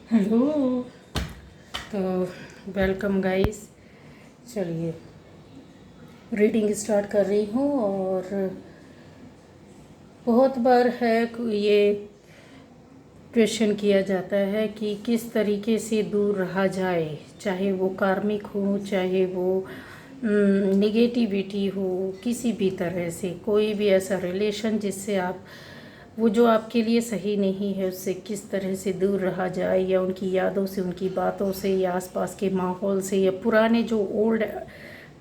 Hello. तो welcome guys. चलिए reading start कर रही हूँ। और बहुत बार है ये क्वेश्चन किया जाता है कि किस तरीके से दूर रहा जाए, चाहे वो कार्मिक हो, चाहे वो निगेटिविटी हो, किसी भी तरह से कोई भी ऐसा रिलेशन जिससे आप वो जो आपके लिए सही नहीं है उससे किस तरह से दूर रहा जाए, या उनकी यादों से, उनकी बातों से, या आसपास के माहौल से, या पुराने जो ओल्ड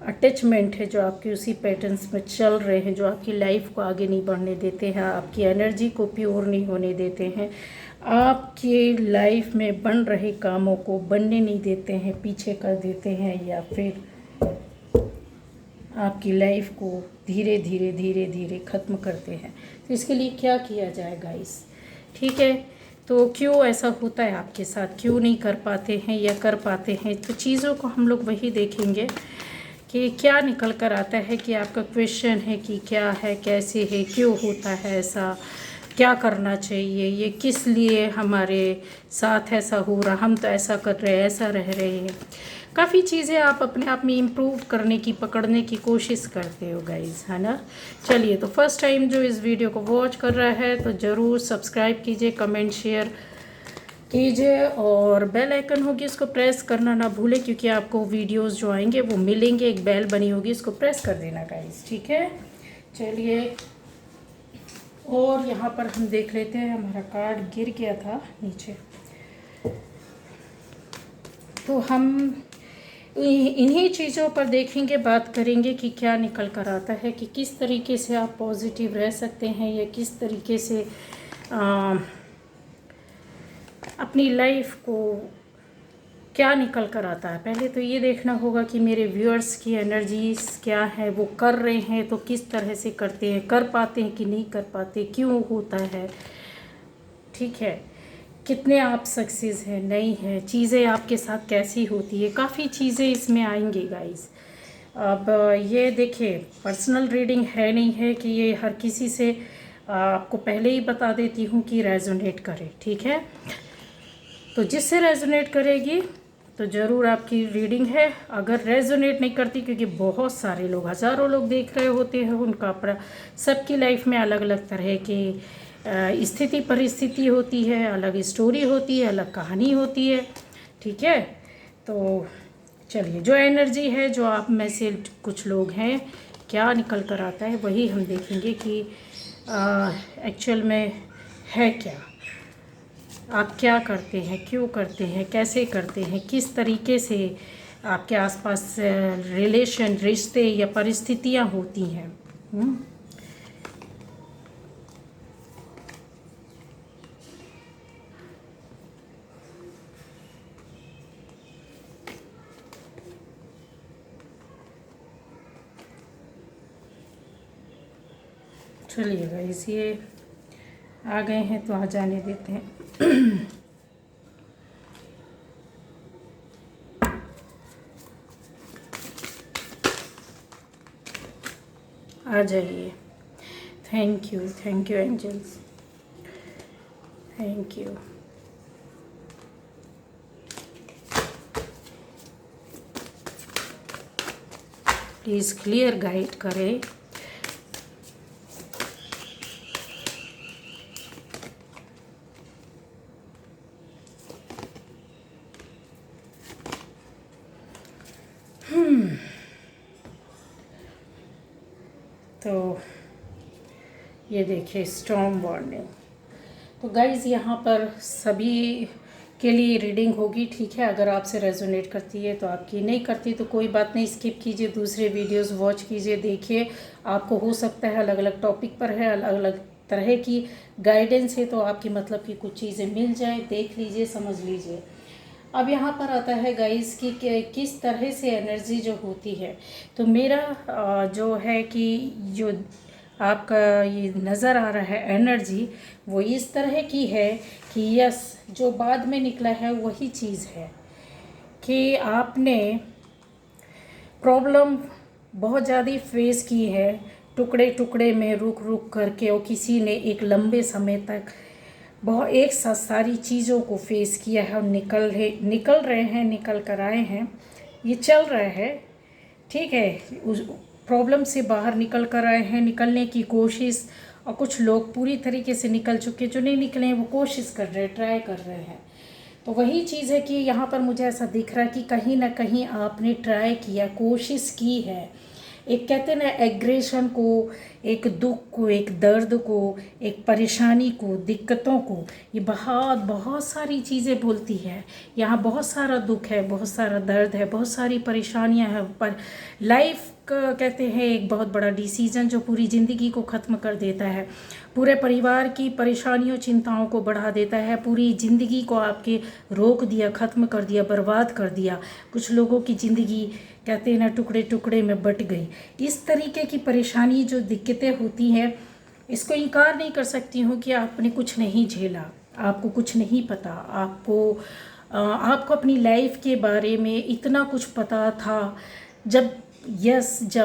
अटैचमेंट है जो आपके उसी पैटर्न्स में चल रहे हैं, जो आपकी लाइफ को आगे नहीं बढ़ने देते हैं, आपकी एनर्जी को प्योर नहीं होने देते हैं, आपके लाइफ में बन रहे कामों को बनने नहीं देते हैं, पीछे कर देते हैं, या फिर आपकी लाइफ को धीरे धीरे धीरे धीरे ख़त्म करते हैं। तो इसके लिए क्या किया जाए गाइस? ठीक है, तो क्यों ऐसा होता है आपके साथ, क्यों नहीं कर पाते हैं या कर पाते हैं? तो चीज़ों को हम लोग वही देखेंगे कि क्या निकल कर आता है, कि आपका क्वेश्चन है कि क्या है, कैसे है, क्यों होता है ऐसा, क्या करना चाहिए, ये किस लिए हमारे साथ ऐसा हो रहा, हम तो ऐसा कर रहे हैं, ऐसा रह रहे हैं। काफ़ी चीज़ें आप अपने आप में इम्प्रूव करने की, पकड़ने की कोशिश करते हो गाइस, है ना। चलिए, तो फर्स्ट टाइम जो इस वीडियो को वॉच कर रहा है तो ज़रूर सब्सक्राइब कीजिए, कमेंट शेयर कीजिए, और बेल आइकन होगी उसको प्रेस करना ना भूलें, क्योंकि आपको वीडियोस जो आएंगे वो मिलेंगे। एक बेल बनी होगी, उसको प्रेस कर देना गाइस, ठीक है। चलिए, और यहाँ पर हम देख लेते हैं, हमारा कार्ड गिर गया था नीचे, तो हम इन्हीं चीज़ों पर देखेंगे, बात करेंगे कि क्या निकल कर आता है, कि किस तरीके से आप पॉजिटिव रह सकते हैं, या किस तरीके से अपनी लाइफ को क्या निकल कर आता है। पहले तो ये देखना होगा कि मेरे व्यूअर्स की एनर्जीज क्या है, वो कर रहे हैं तो किस तरह से करते हैं, कर पाते हैं कि नहीं कर पाते, क्यों होता है, ठीक है, कितने आप सक्सेस हैं, नहीं है, चीज़ें आपके साथ कैसी होती है, काफ़ी चीज़ें इसमें आएंगी गाइस। अब ये देखिए, पर्सनल रीडिंग है, नहीं है कि ये हर किसी से आपको पहले ही बता देती हूँ कि रेजोनेट करे, ठीक है। तो जिससे रेजोनेट करेगी तो ज़रूर आपकी रीडिंग है। अगर रेजोनेट नहीं करती, क्योंकि बहुत सारे लोग, हज़ारों लोग देख रहे होते हैं, उनका अपना सबकी लाइफ में अलग अलग तरह की स्थिति परिस्थिति होती है, अलग स्टोरी होती है, अलग कहानी होती है, ठीक है। तो चलिए, जो एनर्जी है, जो आप में से कुछ लोग हैं, क्या निकल कर आता है वही हम देखेंगे कि एक्चुअल में है क्या, आप क्या करते हैं, क्यों करते हैं, कैसे करते हैं, किस तरीके से आपके आसपास रिलेशन, रिश्ते या परिस्थितियां होती हैं। चलिए गाइस, ये आ गए हैं तो आ जाने देते हैं। आ जाइए। Thank you angels, thank you. Please clear guide करें। तो ये देखिए, स्टॉर्म वार्निंग। तो गाइज़, यहाँ पर सभी के लिए रीडिंग होगी, ठीक है। अगर आपसे रेजोनेट करती है तो आपकी, नहीं करती तो कोई बात नहीं, स्किप कीजिए, दूसरे वीडियोस वॉच कीजिए, देखिए। आपको हो सकता है अलग अलग टॉपिक पर है, अलग अलग तरह की गाइडेंस है, तो आपकी मतलब की कुछ चीज़ें मिल जाए, देख लीजिए, समझ लीजिए। अब यहाँ पर आता है गाइस कि किस तरह से एनर्जी जो होती है। तो मेरा जो है कि जो आपका ये नज़र आ रहा है एनर्जी, वो इस तरह की है कि यस, जो बाद में निकला है वही चीज़ है, कि आपने प्रॉब्लम बहुत ज़्यादा फेस की है, टुकड़े टुकड़े में रुक रुक करके, और किसी ने एक लंबे समय तक बहुत एक साथ सारी चीज़ों को फेस किया है और निकल रहे हैं, निकल कर आए हैं। ये चल रहा है, ठीक है। उस प्रॉब्लम से बाहर निकल कर आए हैं, निकलने की कोशिश। और कुछ लोग पूरी तरीके से निकल चुके, जो नहीं निकले हैं वो कोशिश कर रहे हैं, ट्राई कर रहे हैं। तो वही चीज़ है कि यहाँ पर मुझे ऐसा दिख रहा है कि कहीं ना कहीं आपने ट्राई किया, कोशिश की है। एक कहते हैं ना, एग्रेशन को, एक दुख को, एक दर्द को, एक परेशानी को, दिक्कतों को, ये बहुत बहुत सारी चीज़ें बोलती है। यहाँ बहुत सारा दुख है, बहुत सारा दर्द है, बहुत सारी परेशानियाँ हैं। पर लाइफ का कहते हैं एक बहुत बड़ा डिसीजन जो पूरी ज़िंदगी को ख़त्म कर देता है, पूरे परिवार की परेशानियों चिंताओं को बढ़ा देता है, पूरी ज़िंदगी को आपके रोक दिया, ख़त्म कर दिया, बर्बाद कर दिया। कुछ लोगों की ज़िंदगी कहते हैं ना टुकड़े टुकड़े में बट गई। इस तरीके की परेशानी जो दिक्कतें होती हैं, इसको इनकार नहीं कर सकती हूँ कि आपने कुछ नहीं झेला, आपको कुछ नहीं पता, आपको अपनी लाइफ के बारे में इतना कुछ पता था। जब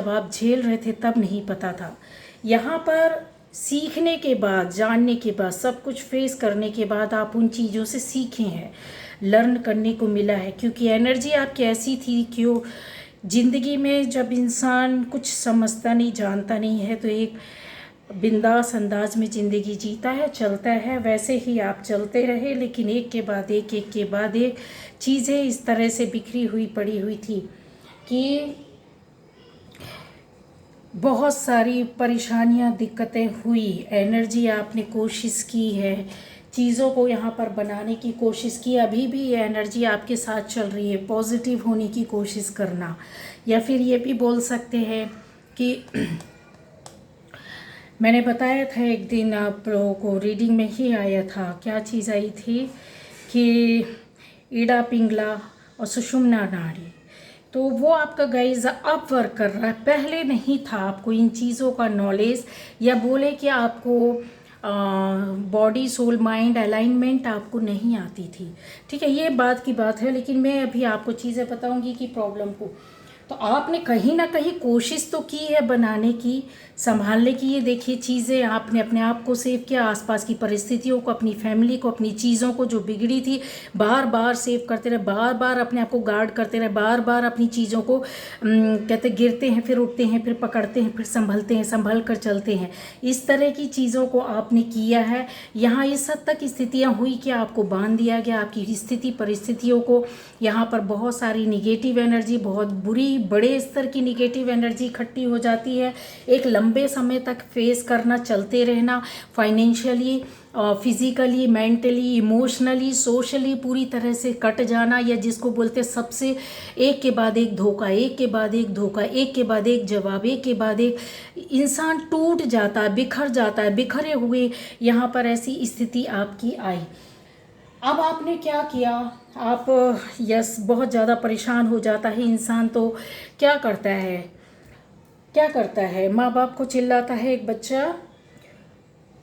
आप झेल रहे थे तब नहीं पता था। यहाँ पर सीखने के बाद, जानने के बाद, सब कुछ फेस करने के बाद आप उन चीज़ों से सीखे हैं, लर्न करने को मिला है। क्योंकि एनर्जी आपकी ऐसी थी, क्यों ज़िंदगी में जब इंसान कुछ समझता नहीं, जानता नहीं है, तो एक बिंदास अंदाज में ज़िंदगी जीता है, चलता है। वैसे ही आप चलते रहे, लेकिन एक के बाद एक, एक के बाद एक चीज़ें इस तरह से बिखरी हुई पड़ी हुई थी कि बहुत सारी परेशानियां, दिक्कतें हुई। एनर्जी आपने कोशिश की है, चीज़ों को यहाँ पर बनाने की कोशिश की। अभी भी ये एनर्जी आपके साथ चल रही है, पॉजिटिव होने की कोशिश करना। या फिर ये भी बोल सकते हैं कि मैंने बताया था एक दिन आप लोगों को, रीडिंग में ही आया था, क्या चीज़ आई थी कि ईड़ा पिंगला और सुषुम्ना नाड़ी, तो वो आपका गाइज अब वर्क कर रहा है। पहले नहीं था आपको इन चीज़ों का नॉलेज, या बोले कि आपको बॉडी सोल माइंड अलाइनमेंट आपको नहीं आती थी, ठीक है, ये बात की बात है। लेकिन मैं अभी आपको चीज़ें बताऊंगी कि प्रॉब्लम को, तो आपने कहीं ना कहीं कोशिश तो की है बनाने की, संभालने की। ये देखिए चीज़ें आपने अपने आप को सेव किया, आसपास की परिस्थितियों को, अपनी फैमिली को, अपनी चीज़ों को जो बिगड़ी थी, बार बार सेव करते रहे, बार बार अपने आप को गार्ड करते रहे, बार बार अपनी चीज़ों को कहते गिरते हैं, फिर उठते हैं, फिर पकड़ते हैं, फिर संभलते हैं, संभल कर चलते हैं। इस तरह की चीज़ों को आपने किया है। यहाँ इस हद तक स्थितियाँ हुई कि आपको बांध दिया गया, आपकी स्थिति परिस्थितियों को। यहाँ पर बहुत सारी निगेटिव एनर्जी, बहुत बुरी, बड़े स्तर की निगेटिव एनर्जी इकट्ठी हो जाती है। एक लंबे समय तक फेस करना, चलते रहना, financially, physically, mentally, emotionally, socially पूरी तरह से कट जाना, या जिसको बोलते सबसे एक के बाद एक धोखा, एक के बाद एक धोखा, एक के बाद एक जवाब, एक के बाद एक इंसान टूट जाता है, बिखर जाता है, बिखरे हुए यहाँ पर ऐसी स्थिति आपकी आई। अब आपने क्या किया, आप बहुत ज़्यादा परेशान हो जाता है इंसान, तो क्या करता है, माँ बाप को चिल्लाता है एक बच्चा।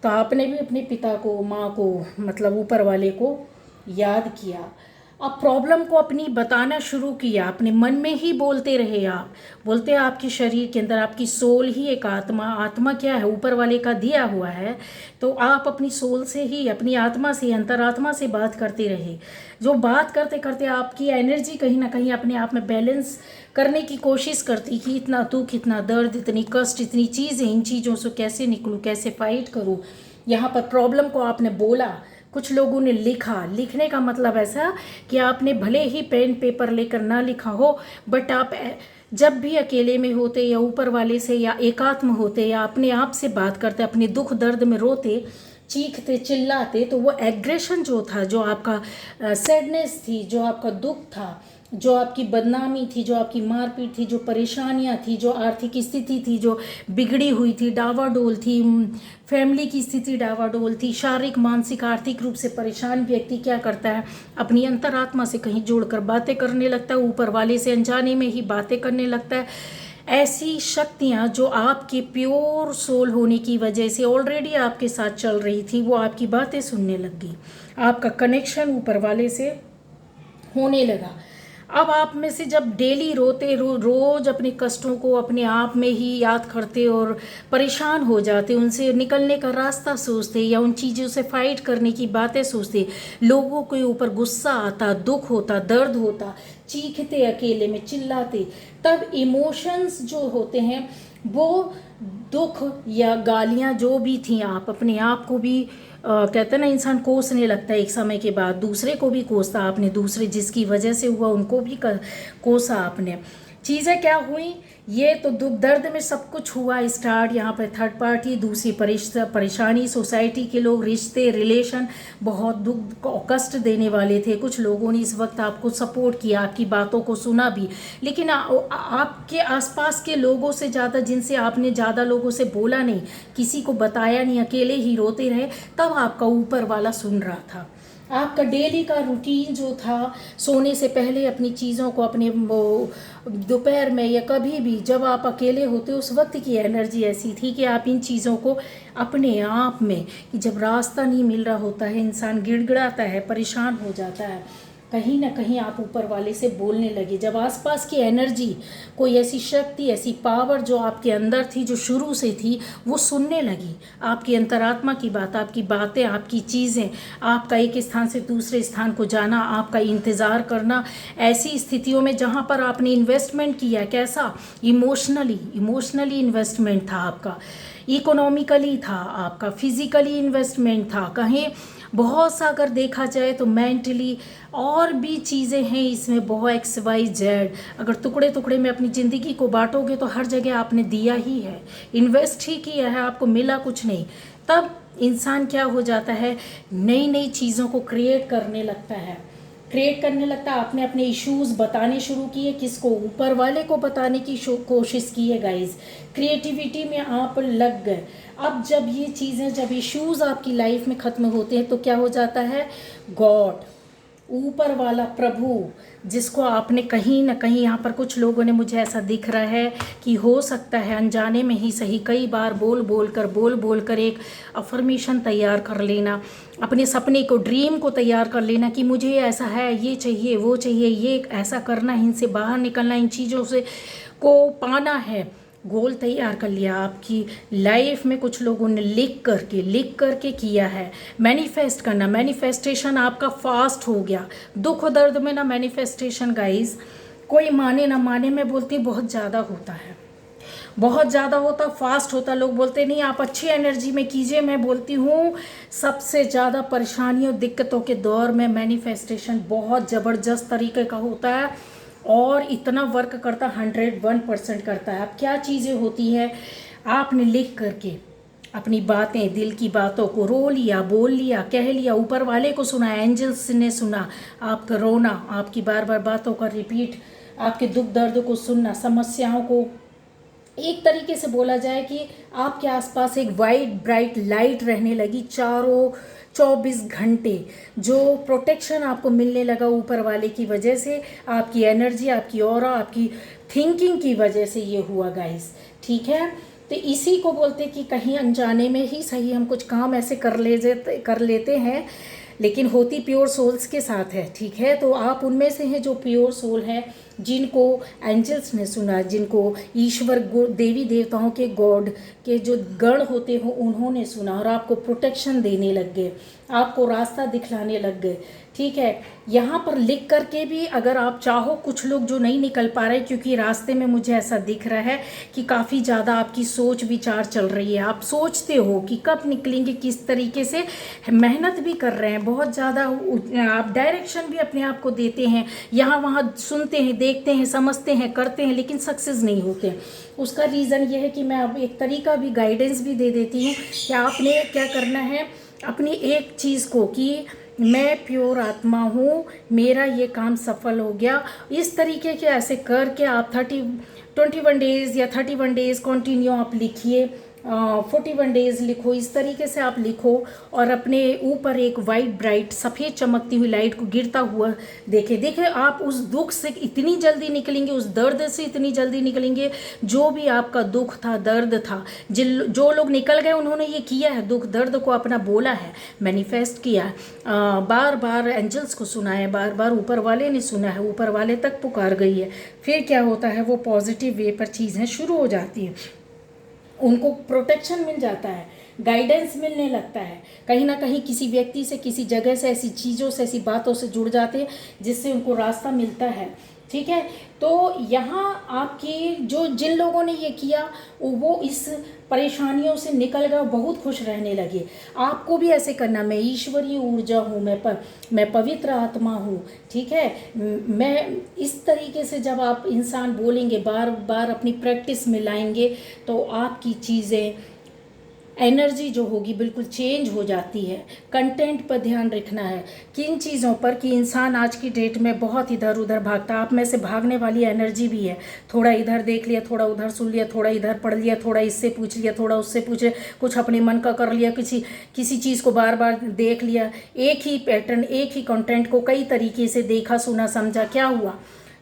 तो आपने भी अपने पिता को, माँ को, मतलब ऊपर वाले को याद किया। अब प्रॉब्लम को अपनी बताना शुरू किया, अपने मन में ही बोलते रहे आप। बोलते हैं आपके शरीर के अंदर आपकी सोल ही एक आत्मा क्या है, ऊपर वाले का दिया हुआ है। तो आप अपनी सोल से ही, अपनी आत्मा से, अंतरात्मा से बात करते रहे। जो बात करते करते आपकी एनर्जी कहीं ना कहीं अपने आप में बैलेंस करने की कोशिश करती कि इतना दुख, इतना दर्द, इतनी कष्ट, इतनी चीज़ें, इन चीज़ों से कैसे निकलूँ, कैसे फाइट करूँ। यहाँ पर प्रॉब्लम को आपने बोला, कुछ लोगों ने लिखा। लिखने का मतलब ऐसा कि आपने भले ही पेन पेपर लेकर ना लिखा हो, बट आप जब भी अकेले में होते, या ऊपर वाले से, या एकात्म होते, या अपने आप से बात करते, अपने दुख दर्द में रोते, चीखते, चिल्लाते, तो वो एग्रेशन जो था, जो आपका सैडनेस थी, जो आपका दुख था, जो आपकी बदनामी थी, जो आपकी मारपीट थी, जो परेशानियां थी, जो आर्थिक स्थिति थी जो बिगड़ी हुई थी, डावाडोल थी, फैमिली की स्थिति डावाडोल थी, शारीरिक, मानसिक, आर्थिक रूप से परेशान व्यक्ति क्या करता है, अपनी अंतरात्मा से कहीं जोड़कर बातें करने लगता है, ऊपर वाले से अनजाने में ही बातें करने लगता है। ऐसी शक्तियाँ जो आपके प्योर सोल होने की वजह से ऑलरेडी आपके साथ चल रही थी, वो आपकी बातें सुनने लग गई, आपका कनेक्शन ऊपर वाले से होने लगा। अब आप में से जब डेली रोते रोज अपने कष्टों को अपने आप में ही याद करते और परेशान हो जाते, उनसे निकलने का रास्ता सोचते या उन चीज़ों से फाइट करने की बातें सोचते, लोगों के ऊपर गुस्सा आता, दुख होता, दर्द होता, चीखते, अकेले में चिल्लाते, तब इमोशंस जो होते हैं वो दुख या गालियाँ जो भी थी, आप अपने आप को भी कहते हैं ना, इंसान कोसने लगता है एक समय के बाद, दूसरे को भी कोसा आपने, दूसरे जिसकी वजह से हुआ उनको भी कोसा आपने। चीज़ें क्या हुई, ये तो दुख दर्द में सब कुछ हुआ स्टार्ट, यहाँ पर थर्ड पार्टी, दूसरी परेशानी, सोसाइटी के लोग, रिश्ते, रिलेशन बहुत दुख कष्ट देने वाले थे। कुछ लोगों ने इस वक्त आपको सपोर्ट किया, आपकी बातों को सुना भी, लेकिन आपके आसपास के लोगों से ज़्यादा, जिनसे आपने ज़्यादा लोगों से बोला नहीं, किसी को बताया नहीं, अकेले ही रोते रहे, तब आपका ऊपर वाला सुन रहा था। आपका डेली का रूटीन जो था, सोने से पहले अपनी चीज़ों को, अपने दोपहर में या कभी भी जब आप अकेले होते, उस वक्त की एनर्जी ऐसी थी कि आप इन चीज़ों को अपने आप में, कि जब रास्ता नहीं मिल रहा होता है, इंसान गिड़गिड़ाता है, परेशान हो जाता है, कहीं ना कहीं आप ऊपर वाले से बोलने लगे। जब आसपास की एनर्जी, कोई ऐसी शक्ति, ऐसी पावर जो आपके अंदर थी, जो शुरू से थी, वो सुनने लगी आपकी अंतरात्मा की बात, आपकी बातें, आपकी चीज़ें, आपका एक स्थान से दूसरे स्थान को जाना, आपका इंतज़ार करना, ऐसी स्थितियों में जहाँ पर आपने इन्वेस्टमेंट किया, कैसा इमोशनली इन्वेस्टमेंट था आपका, इकोनॉमिकली था आपका, फिजिकली इन्वेस्टमेंट था, कहीं बहुत सा अगर देखा जाए तो मेंटली, और भी चीज़ें हैं इसमें, बहुत XYZ। अगर टुकड़े टुकड़े में अपनी ज़िंदगी को बांटोगे तो हर जगह आपने दिया ही है, इन्वेस्ट ही किया है, आपको मिला कुछ नहीं। तब इंसान क्या हो जाता है, नई नई चीज़ों को क्रिएट करने लगता है। आपने अपने इश्यूज़ बताने शुरू किए, किसको, ऊपर वाले को बताने की कोशिश की है गाइस, क्रिएटिविटी में आप लग गए। अब जब ये चीज़ें, जब इश्यूज़ आपकी लाइफ में ख़त्म होते हैं तो क्या हो जाता है, गॉड, ऊपर वाला, प्रभु, जिसको आपने कहीं ना कहीं, यहाँ पर कुछ लोगों ने, मुझे ऐसा दिख रहा है कि हो सकता है अनजाने में ही सही, कई बार बोल बोल कर एक अफर्मेशन तैयार कर लेना, अपने सपने को, ड्रीम को तैयार कर लेना कि मुझे ऐसा है, ये चाहिए, वो चाहिए, ये ऐसा करना है, इनसे बाहर निकलना, इन चीज़ों से को पाना है, गोल तैयार कर लिया। आपकी लाइफ में कुछ लोगों ने लिख करके किया है। मैनिफेस्ट करना, मैनिफेस्टेशन आपका फास्ट हो गया। दुख और दर्द में ना मैनिफेस्टेशन गाइस, कोई माने ना माने, मैं बोलती हूँ बहुत ज़्यादा होता है, बहुत ज़्यादा होता, फास्ट होता। लोग बोलते नहीं आप अच्छी एनर्जी में कीजिए, मैं बोलती हूँ सबसे ज़्यादा परेशानियों, दिक्कतों के दौर में मैनिफेस्टेशन बहुत ज़बरदस्त तरीके का होता है और इतना वर्क करता, 101% करता है। अब क्या चीज़ें होती हैं, आपने लिख करके अपनी बातें, दिल की बातों को रो लिया, बोल लिया, कह लिया, ऊपर वाले को सुना, एंजल्स ने सुना, आपका रोना, आपकी बार बार बातों का रिपीट, आपके दुख दर्द को सुनना, समस्याओं को, एक तरीके से बोला जाए कि आपके आसपास एक वाइट ब्राइट लाइट रहने लगी चारों 24 घंटे, जो प्रोटेक्शन आपको मिलने लगा ऊपर वाले की वजह से, आपकी एनर्जी, आपकी ऑरा, आपकी थिंकिंग की वजह से ये हुआ गाइस, ठीक है। तो इसी को बोलते कि कहीं अनजाने में ही सही हम कुछ काम ऐसे कर लेते हैं, लेकिन होती प्योर सोल्स के साथ है, ठीक है। तो आप उनमें से हैं जो प्योर सोल है, जिनको एंजल्स ने सुना, जिनको ईश्वर, देवी देवताओं के गॉड के जो गण होते हो उन्होंने सुना और आपको प्रोटेक्शन देने लग गए, आपको रास्ता दिखलाने लग गए, ठीक है। यहाँ पर लिख करके भी अगर आप चाहो, कुछ लोग जो नहीं निकल पा रहे, क्योंकि रास्ते में मुझे ऐसा दिख रहा है कि काफ़ी ज़्यादा आपकी सोच विचार चल रही है, आप सोचते हो कि कब निकलेंगे, किस तरीके से, मेहनत भी कर रहे हैं बहुत ज़्यादा, आप डायरेक्शन भी अपने आप को देते हैं, यहाँ वहाँ सुनते हैं, देखते हैं, समझते हैं, करते हैं, लेकिन सक्सेस नहीं होते। उसका रीज़न ये है कि मैं अब एक तरीका भी, गाइडेंस भी दे देती हूँ कि आपने क्या करना है, अपनी एक चीज़ को, कि मैं प्योर आत्मा हूँ, मेरा ये काम सफल हो गया, इस तरीके के ऐसे करके आप 21 डेज़ या 31 डेज़ कंटिन्यू आप लिखिए 41 डेज़ लिखो, इस तरीके से आप लिखो और अपने ऊपर एक वाइट ब्राइट सफ़ेद चमकती हुई लाइट को गिरता हुआ देखें। आप उस दुख से इतनी जल्दी निकलेंगे, उस दर्द से इतनी जल्दी निकलेंगे। जो भी आपका दुख था, दर्द था, जो लोग निकल गए उन्होंने ये किया है, दुख दर्द को अपना बोला है, मैनिफेस्ट किया है, बार बार एंजल्स को सुना है, बार बार ऊपर वाले ने सुना है, ऊपर वाले तक पुकार गई है। फिर क्या होता है, वो पॉजिटिव वे पर चीज़ें शुरू हो जाती हैं, उनको प्रोटेक्शन मिल जाता है, गाइडेंस मिलने लगता है, कहीं ना कहीं किसी व्यक्ति से, किसी जगह से, ऐसी चीज़ों से, ऐसी बातों से जुड़ जाते हैं जिससे उनको रास्ता मिलता है। ठीक है, तो यहाँ आपकी जो जिन लोगों ने ये किया वो इस परेशानियों से निकल गए, बहुत खुश रहने लगे। आपको भी ऐसे करना। मैं ईश्वरीय ऊर्जा हूँ, मैं पवित्र आत्मा हूँ। ठीक है, मैं इस तरीके से जब आप इंसान बोलेंगे, बार बार अपनी प्रैक्टिस में लाएंगे, तो आपकी चीज़ें, एनर्जी जो होगी बिल्कुल चेंज हो जाती है। कंटेंट पर ध्यान रखना है, किन चीज़ों पर, कि इंसान आज की डेट में बहुत इधर उधर भागता है। आप में से भागने वाली एनर्जी भी है, थोड़ा इधर देख लिया, थोड़ा उधर सुन लिया, थोड़ा इधर पढ़ लिया, थोड़ा इससे पूछ लिया, थोड़ा उससे पूछ लिया, कुछ अपने मन का कर लिया, किसी चीज़ को बार बार देख लिया, एक ही पैटर्न, एक ही कंटेंट को कई तरीके से देखा, सुना, समझा। क्या हुआ,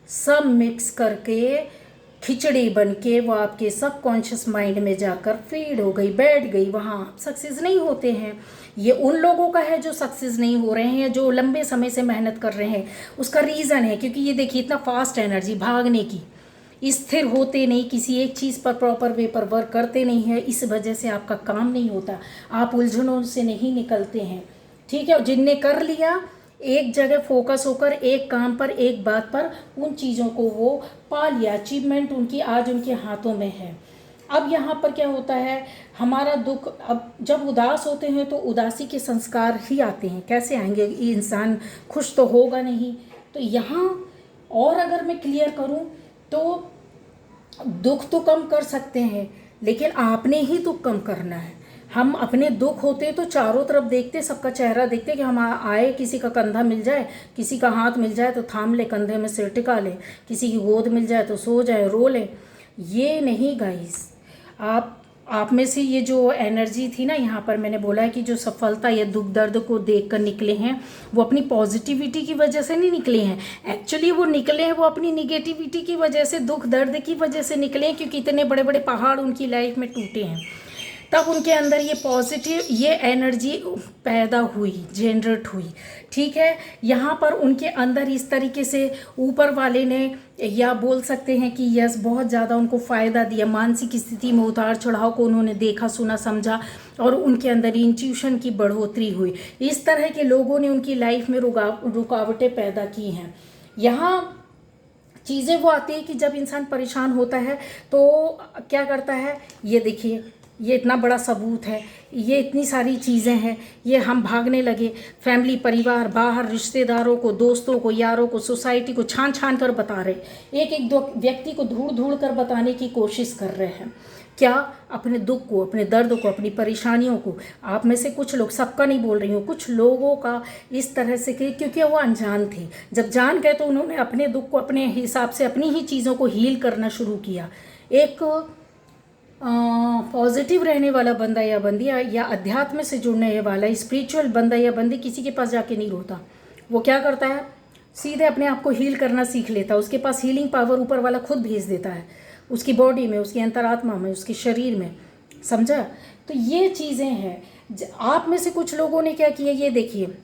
सब मिक्स करके खिचड़ी बन के वो आपके सबकॉन्शियस माइंड में जाकर फीड हो गई, बैठ गई। वहाँ आप सक्सेस नहीं होते हैं। ये उन लोगों का है जो सक्सेस नहीं हो रहे हैं, जो लंबे समय से मेहनत कर रहे हैं। उसका रीज़न है क्योंकि ये देखिए, इतना फास्ट एनर्जी भागने की, स्थिर होते नहीं, किसी एक चीज़ पर प्रॉपर वे पर वर्क करते नहीं है। इस वजह से आपका काम नहीं होता, आप उलझनों से नहीं निकलते हैं। ठीक है, जिनने कर लिया, एक जगह फोकस होकर एक काम पर, एक बात पर, उन चीज़ों को वो पा लिया, अचीवमेंट उनकी आज उनके हाथों में है। अब यहाँ पर क्या होता है, हमारा दुख, अब जब उदास होते हैं तो उदासी के संस्कार ही आते हैं। कैसे आएंगे, इंसान खुश तो होगा नहीं। तो यहाँ और अगर मैं क्लियर करूँ तो दुख तो कम कर सकते हैं, लेकिन आपने ही दुख कम करना है। हम अपने दुख होते तो चारों तरफ देखते, सबका चेहरा देखते कि हम आए, किसी का कंधा मिल जाए, किसी का हाथ मिल जाए तो थाम ले, कंधे में सिर टिका ले, किसी की गोद मिल जाए तो सो जाए, रो ले। ये नहीं गाइस, आप में से ये जो एनर्जी थी ना, यहाँ पर मैंने बोला है कि जो सफलता या दुख दर्द को देख कर निकले हैं, वो अपनी पॉजिटिविटी की वजह से नहीं निकले हैं। एक्चुअली वो निकले हैं, वो अपनी निगेटिविटी की वजह से, दुख दर्द की वजह से निकले हैं, क्योंकि इतने बड़े बड़े पहाड़ उनकी लाइफ में टूटे हैं। तब उनके अंदर ये पॉजिटिव, ये एनर्जी पैदा हुई, जनरेट हुई। ठीक है, यहाँ पर उनके अंदर इस तरीके से ऊपर वाले ने, या बोल सकते हैं कि यस, बहुत ज़्यादा उनको फ़ायदा दिया। मानसिक स्थिति में उतार चढ़ाव को उन्होंने देखा, सुना, समझा, और उनके अंदर इंट्यूशन की बढ़ोतरी हुई। इस तरह के लोगों ने उनकी लाइफ में रुकावटें पैदा की हैं। यहाँ चीज़ें वो आती है कि जब इंसान परेशान होता है तो क्या करता है, ये देखिए, ये इतना बड़ा सबूत है, ये इतनी सारी चीज़ें हैं, ये हम भागने लगे, फैमिली, परिवार, बाहर रिश्तेदारों को, दोस्तों को, यारों को, सोसाइटी को छान छान कर बता रहे, एक एक दो व्यक्ति को धूड़ धूड़ कर बताने की कोशिश कर रहे हैं। क्या, अपने दुख को, अपने दर्द को, अपनी परेशानियों को। आप में से कुछ लोग, सबका नहीं बोल रही हूँ, कुछ लोगों का इस तरह से कि क्योंकि वो अनजान थे, जब जान गए तो उन्होंने अपने दुख को अपने हिसाब से, अपनी ही चीज़ों को हील करना शुरू किया। एक पॉजिटिव रहने वाला बंदा या बंदी, या अध्यात्म से जुड़ने वाला स्पिरिचुअल बंदा या बंदी किसी के पास जाके नहीं रोता। वो क्या करता है, सीधे अपने आप को हील करना सीख लेता है। उसके पास हीलिंग पावर ऊपर वाला खुद भेज देता है, उसकी बॉडी में, उसकी अंतरात्मा में, उसके शरीर में। समझा? तो ये चीज़ें हैं। आप में से कुछ लोगों ने क्या किया, ये देखिए,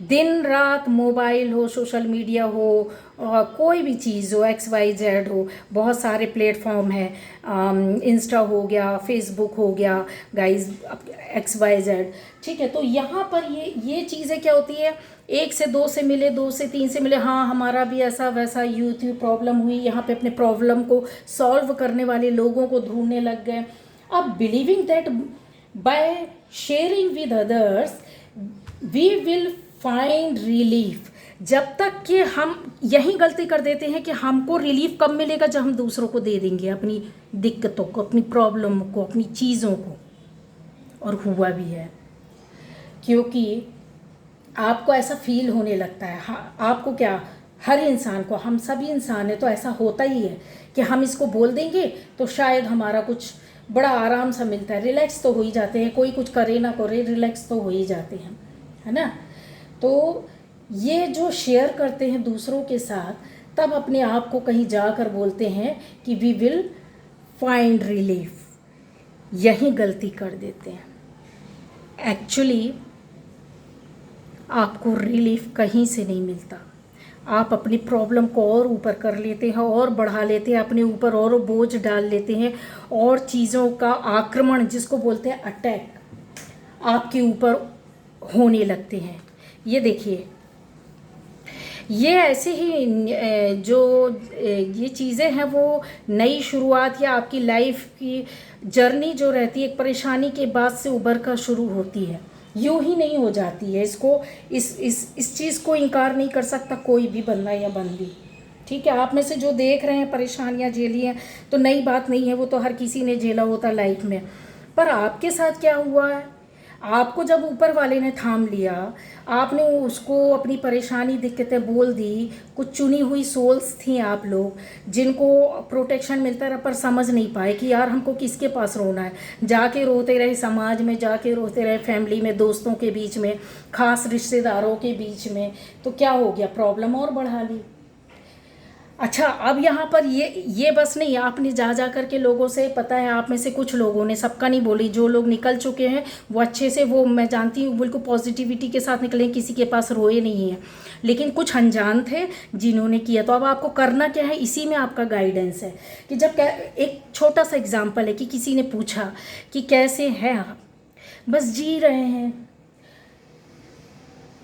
दिन रात मोबाइल हो, सोशल मीडिया हो, कोई भी चीज़ हो, XYZ हो, बहुत सारे प्लेटफॉर्म हैं, इंस्टा हो गया, फेसबुक हो गया, गाइस, XYZ। ठीक है, तो यहाँ पर ये चीज़ें क्या होती है, 1 से 2 से मिले, 2 से 3 से मिले, हाँ हमारा भी ऐसा वैसा यूथ प्रॉब्लम हुई, यहाँ पे अपने प्रॉब्लम को सॉल्व करने वाले लोगों को ढूंढने लग गए। अब believing that by sharing with others we will find relief. जब तक कि हम यही गलती कर देते हैं कि हमको रिलीफ कब मिलेगा, जब हम दूसरों को दे देंगे अपनी दिक्कतों को, अपनी प्रॉब्लम को, अपनी चीज़ों को। और हुआ भी है, क्योंकि आपको ऐसा फील होने लगता है, हाँ, आपको क्या, हर इंसान को, हम सभी इंसान हैं तो ऐसा होता ही है कि हम इसको बोल देंगे तो शायद हमारा कुछ बड़ा आराम सा मिलता है, रिलैक्स तो हो ही जाते हैं, कोई कुछ करे ना करे रिलैक्स तो हो ही जाते हैं, है ना। तो ये जो शेयर करते हैं दूसरों के साथ, तब अपने आप को कहीं जाकर बोलते हैं कि वी विल फाइंड रिलीफ, यहीं गलती कर देते हैं। एक्चुअली आपको रिलीफ कहीं से नहीं मिलता, आप अपनी प्रॉब्लम को और ऊपर कर लेते हैं और बढ़ा लेते हैं, अपने ऊपर और बोझ डाल लेते हैं, और चीज़ों का आक्रमण जिसको बोलते हैं अटैक आपके ऊपर होने लगते हैं। ये देखिए, ये ऐसे ही जो ये चीज़ें हैं वो नई शुरुआत या आपकी लाइफ की जर्नी जो रहती है एक परेशानी के बाद से उभर कर शुरू होती है, यूं ही नहीं हो जाती है। इसको इस चीज़ को इनकार नहीं कर सकता कोई भी बंदा या बंदी, ठीक है। आप में से जो देख रहे हैं परेशानियां झेली हैं तो नई बात नहीं है, वो तो हर किसी ने झेला होता लाइफ में। पर आपके साथ क्या हुआ है, आपको जब ऊपर वाले ने थाम लिया, आपने उसको अपनी परेशानी दिक्कतें बोल दी, कुछ चुनी हुई सोल्स थी आप लोग जिनको प्रोटेक्शन मिलता रहा पर समझ नहीं पाए कि यार हमको किसके पास रोना है। जाके रोते रहे समाज में, जाके रोते रहे फैमिली में, दोस्तों के बीच में, खास रिश्तेदारों के बीच में, तो क्या हो गया, प्रॉब्लम और बढ़ा ली। अच्छा, अब यहाँ पर ये बस नहीं, आपने जा करके लोगों से, पता है आप में से कुछ लोगों ने, सबका नहीं बोली, जो लोग निकल चुके हैं वो अच्छे से, वो मैं जानती हूँ बिल्कुल पॉजिटिविटी के साथ निकले, किसी के पास रोए नहीं है। लेकिन कुछ अनजान थे जिन्होंने किया। तो अब आपको करना क्या है, इसी में आपका गाइडेंस है कि जब एक छोटा सा एग्जाम्पल है कि किसी ने पूछा कि कैसे हैं आप, बस जी रहे हैं,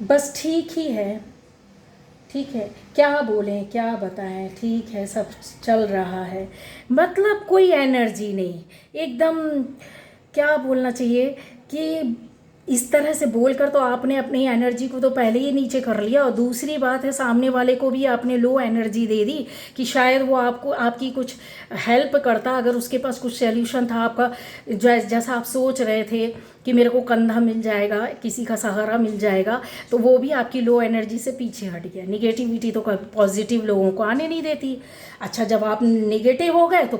बस ठीक ही है, ठीक है, क्या बोलें क्या बताएं, ठीक है सब चल रहा है, मतलब कोई एनर्जी नहीं, एकदम क्या बोलना चाहिए कि इस तरह से बोलकर तो आपने अपनी एनर्जी को तो पहले ही नीचे कर लिया, और दूसरी बात है सामने वाले को भी आपने लो एनर्जी दे दी कि शायद वो आपको आपकी कुछ हेल्प करता, अगर उसके पास कुछ सॉल्यूशन था आपका, जैसा आप सोच रहे थे कि मेरे को कंधा मिल जाएगा, किसी का सहारा मिल जाएगा, तो वो भी आपकी लो एनर्जी से पीछे हट गया। निगेटिविटी तो पॉजिटिव लोगों को आने नहीं देती। अच्छा, जब आप नेगेटिव हो गए तो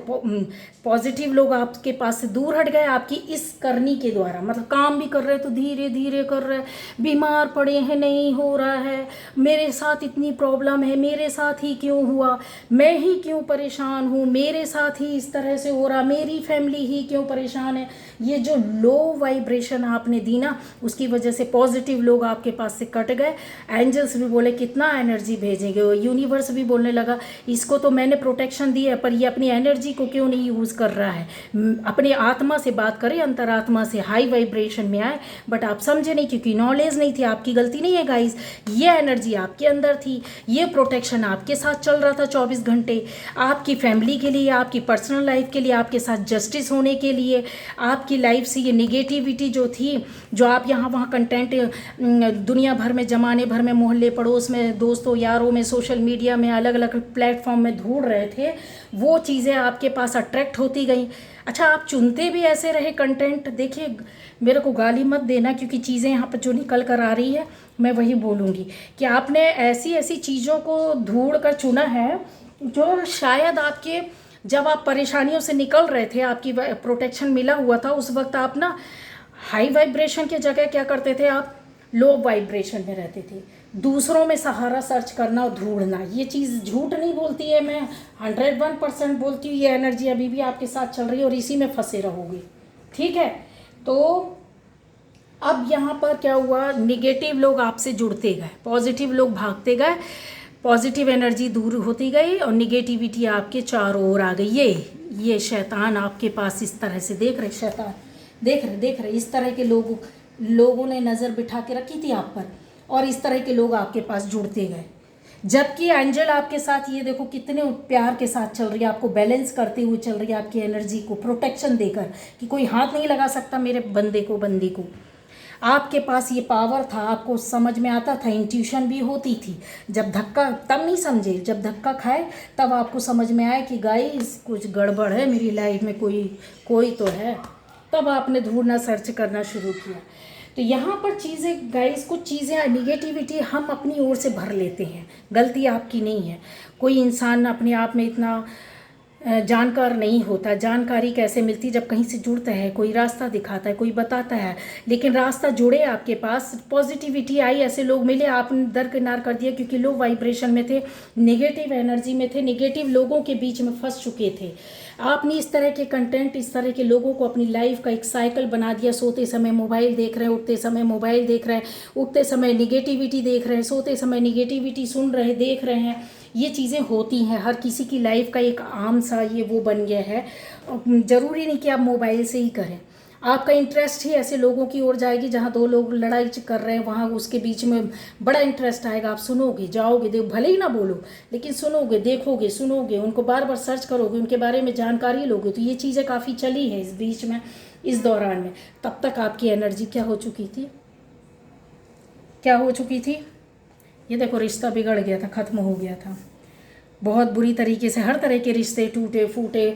पॉजिटिव लोग आपके पास से दूर हट गए आपकी इस करनी के द्वारा। मतलब काम भी कर रहे तो धीरे धीरे कर रहे, बीमार पड़े हैं नहीं हो रहा है, मेरे साथ इतनी प्रॉब्लम है, मेरे साथ ही क्यों हुआ, मैं ही क्यों परेशान हूँ, मेरे साथ ही इस तरह से हो रहा, मेरी फैमिली ही क्यों परेशान है। ये जो लो वाइब्रेशन आपने दी ना, उसकी वजह से पॉजिटिव लोग आपके पास से कट गए। एंजल्स भी बोले कितना एनर्जी भेजेंगे, यूनिवर्स भी बोलने लगा इसको तो मैंने प्रोटेक्शन दी है पर ये अपनी एनर्जी को क्यों नहीं यूज़ कर रहा है, अपने आत्मा से बात करे, अंतरात्मा से हाई वाइब्रेशन में आए। बट आप समझे नहीं क्योंकि नॉलेज नहीं थी। आपकी गलती नहीं है गाइस, ये एनर्जी आपके अंदर थी, ये प्रोटेक्शन आपके साथ चल रहा था 24 घंटे, आपकी फैमिली के लिए, आपकी पर्सनल लाइफ के लिए, आपके साथ जस्टिस होने के लिए। आपकी लाइफ से ये निगेटिविटी जो थी, जो आप यहाँ वहाँ कंटेंट दुनिया भर में, जमाने भर में, मोहल्ले पड़ोस में, दोस्तों यारों में, सोशल मीडिया में, अलग अलग प्लेटफॉर्म में ढूंढ रहे थे, वो चीज़ें आपके पास अट्रैक्ट होती गई। अच्छा, आप चुनते भी ऐसे रहे कंटेंट। देखिए, मेरे को गाली मत देना क्योंकि चीज़ें यहाँ पर जो निकल कर आ रही है मैं वही बोलूँगी कि आपने ऐसी ऐसी चीज़ों को ढूंढ कर चुना है जो शायद आपके, जब आप परेशानियों से निकल रहे थे, आपकी प्रोटेक्शन मिला हुआ था, उस वक्त आप ना हाई वाइब्रेशन की जगह क्या करते थे, आप लो वाइब्रेशन में रहते थे। दूसरों में सहारा सर्च करना और ढूंढना, ये चीज़ झूठ नहीं बोलती है, मैं 101% बोलती हूँ, ये एनर्जी अभी भी आपके साथ चल रही है और इसी में फंसे रहोगे, ठीक है। तो अब यहाँ पर क्या हुआ, निगेटिव लोग आपसे जुड़ते गए, पॉजिटिव लोग भागते गए, पॉजिटिव एनर्जी दूर होती गई और निगेटिविटी आपके चारों ओर आ गई। ये शैतान आपके पास इस तरह से, देख रहे शैतान, देख रहे इस तरह के लोगों ने नज़र बिठा के रखी थी आप पर, और इस तरह के लोग आपके पास जुड़ते गए। जबकि एंजल आपके साथ, ये देखो कितने प्यार के साथ चल रही है, आपको बैलेंस करते हुए चल रही है, आपकी एनर्जी को प्रोटेक्शन देकर कि कोई हाथ नहीं लगा सकता मेरे बंदे को, बंदी को। आपके पास ये पावर था, आपको समझ में आता था, इंट्यूशन भी होती थी। जब धक्का, तब नहीं समझे, जब धक्का खाए तब आपको समझ में आया कि गाइस कुछ गड़बड़ है मेरी लाइफ में, कोई तो है। तब आपने ढूंढना, सर्च करना शुरू किया। तो यहाँ पर चीज़ें गाइस, कुछ चीज़ें निगेटिविटी हम अपनी ओर से भर लेते हैं, गलती आपकी नहीं है। कोई इंसान अपने आप में इतना जानकार नहीं होता। जानकारी कैसे मिलती? जब कहीं से जुड़ता है, कोई रास्ता दिखाता है, कोई बताता है, लेकिन रास्ता जुड़े आपके पास, पॉजिटिविटी आई, ऐसे लोग मिले, आपने दरकिनार कर दिया क्योंकि लो वाइब्रेशन में थे, नेगेटिव एनर्जी में थे, नेगेटिव लोगों के बीच में फंस चुके थे। आपने इस तरह के कंटेंट, इस तरह के लोगों को अपनी लाइफ का एक साइकिल बना दिया। सोते समय मोबाइल देख रहे हैं, उठते समय मोबाइल देख रहे हैं, उठते समय निगेटिविटी देख रहे हैं, सोते समय निगेटिविटी सुन रहे, देख रहे हैं। ये चीज़ें होती हैं, हर किसी की लाइफ का एक आम सा ये वो बन गया है। ज़रूरी नहीं कि आप मोबाइल से ही करें, आपका इंटरेस्ट ही ऐसे लोगों की ओर जाएगी जहाँ दो लोग लड़ाई कर रहे हैं, वहाँ उसके बीच में बड़ा इंटरेस्ट आएगा। आप सुनोगे, जाओगे, देख, भले ही ना बोलो, लेकिन सुनोगे, देखोगे, सुनोगे, उनको बार बार सर्च करोगे, उनके बारे में जानकारी लोगे। तो ये चीज़ें काफ़ी चली है इस बीच में, इस दौरान में। तब तक आपकी एनर्जी क्या हो चुकी थी, क्या हो चुकी थी? ये देखो, रिश्ता बिगड़ गया था, ख़त्म हो गया था बहुत बुरी तरीके से। हर तरह के रिश्ते टूटे फूटे,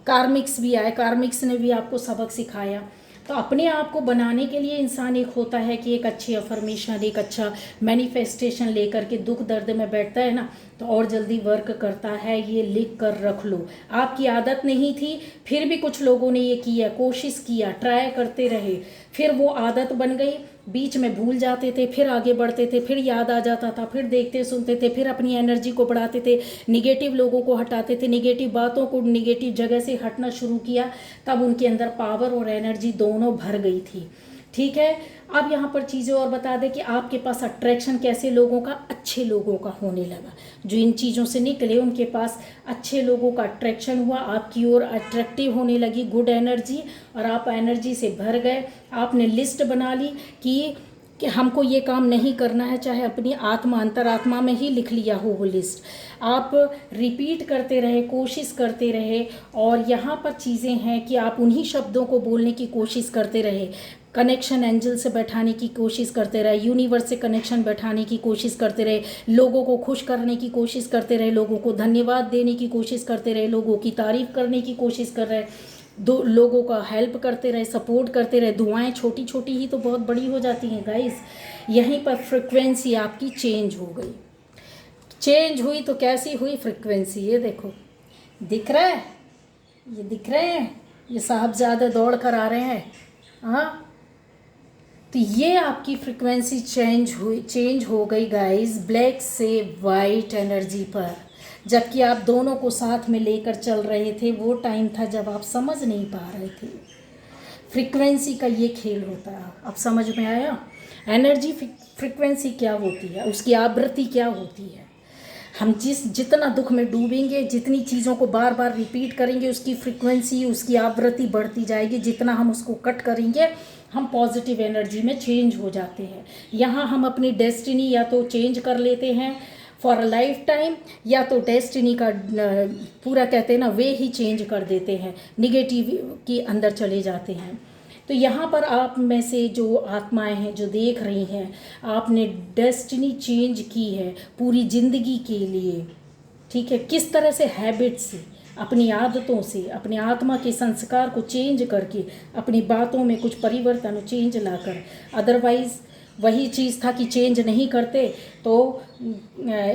कार्मिक्स भी आए, कार्मिक्स ने भी आपको सबक सिखाया। तो अपने आप को बनाने के लिए इंसान एक होता है कि एक अच्छी अफर्मेशन, एक अच्छा मैनिफेस्टेशन लेकर के दुख दर्द में बैठता है ना, तो और जल्दी वर्क करता है। ये लिख कर रख लो। आपकी आदत नहीं थी, फिर भी कुछ लोगों ने ये किया, कोशिश किया, ट्राई करते रहे, फिर वो आदत बन गई। बीच में भूल जाते थे, फिर आगे बढ़ते थे, फिर याद आ जाता था, फिर देखते सुनते थे, फिर अपनी एनर्जी को बढ़ाते थे, निगेटिव लोगों को हटाते थे, निगेटिव बातों को, निगेटिव जगह से हटना शुरू किया। तब उनके अंदर पावर और एनर्जी दोनों भर गई थी। ठीक है, अब यहाँ पर चीज़ें और बता दें कि आपके पास अट्रैक्शन कैसे लोगों का, अच्छे लोगों का होने लगा। जो इन चीज़ों से निकले उनके पास अच्छे लोगों का अट्रैक्शन हुआ, आपकी ओर अट्रैक्टिव होने लगी गुड एनर्जी, और आप एनर्जी से भर गए। आपने लिस्ट बना ली कि हमको ये काम नहीं करना है, चाहे अपनी आत्मा, अंतरात्मा में ही लिख लिया हो वो लिस्ट। आप रिपीट करते रहे, कोशिश करते रहे, और यहाँ पर चीज़ें हैं कि आप उन्हीं शब्दों को बोलने की कोशिश करते रहे। कनेक्शन एंजल से बैठाने की कोशिश करते रहे, यूनिवर्स से कनेक्शन बैठाने की कोशिश करते रहे, लोगों को खुश करने की कोशिश करते रहे, लोगों को धन्यवाद देने की कोशिश करते रहे, लोगों की तारीफ़ करने की कोशिश कर रहे, दो लोगों का हेल्प करते रहे, सपोर्ट करते रहे। दुआएं छोटी छोटी ही तो बहुत बड़ी हो जाती हैं गाइस। यहीं पर फ्रिक्वेंसी आपकी चेंज हो गई। चेंज हुई तो कैसी हुई फ्रिक्वेंसी? ये देखो, दिख रहा है, ये दिख रहे हैं, ये साहबजादे दौड़ कर आ रहे हैं। हाँ, तो ये आपकी फ्रिक्वेंसी चेंज हो गई गाइस, ब्लैक से वाइट एनर्जी पर। जबकि आप दोनों को साथ में लेकर चल रहे थे, वो टाइम था जब आप समझ नहीं पा रहे थे। फ्रिक्वेंसी का ये खेल होता है। अब समझ में आया एनर्जी फ्रिक्वेंसी क्या होती है, उसकी आवृत्ति क्या होती है। हम जितना दुख में डूबेंगे, जितनी चीज़ों को बार बार रिपीट करेंगे, उसकी फ्रिक्वेंसी, उसकी आवृत्ति बढ़ती जाएगी। जितना हम उसको कट करेंगे, हम पॉजिटिव एनर्जी में चेंज हो जाते हैं। यहाँ हम अपनी डेस्टिनी या तो चेंज कर लेते हैं फॉर अ लाइफ टाइम, या तो डेस्टिनी का पूरा कहते हैं ना वे ही चेंज कर देते हैं, निगेटिव के अंदर चले जाते हैं। तो यहाँ पर आप में से जो आत्माएं हैं जो देख रही हैं, आपने डेस्टिनी चेंज की है पूरी ज़िंदगी के लिए। ठीक है, किस तरह से हैबिट से, अपनी आदतों से, अपने आत्मा के संस्कार को चेंज करके, अपनी बातों में कुछ परिवर्तन चेंज लाकर। अदरवाइज़ वही चीज़ था कि चेंज नहीं करते तो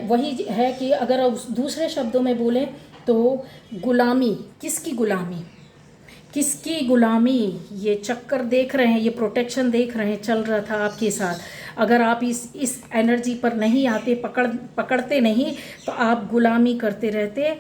वही है कि अगर उस दूसरे शब्दों में बोलें तो गुलामी, किसकी गुलामी, किसकी गुलामी? ये चक्कर देख रहे हैं, ये प्रोटेक्शन देख रहे हैं, चल रहा था आपके साथ। अगर आप इस एनर्जी पर नहीं आते, पकड़ते नहीं, तो आप गुलामी करते रहते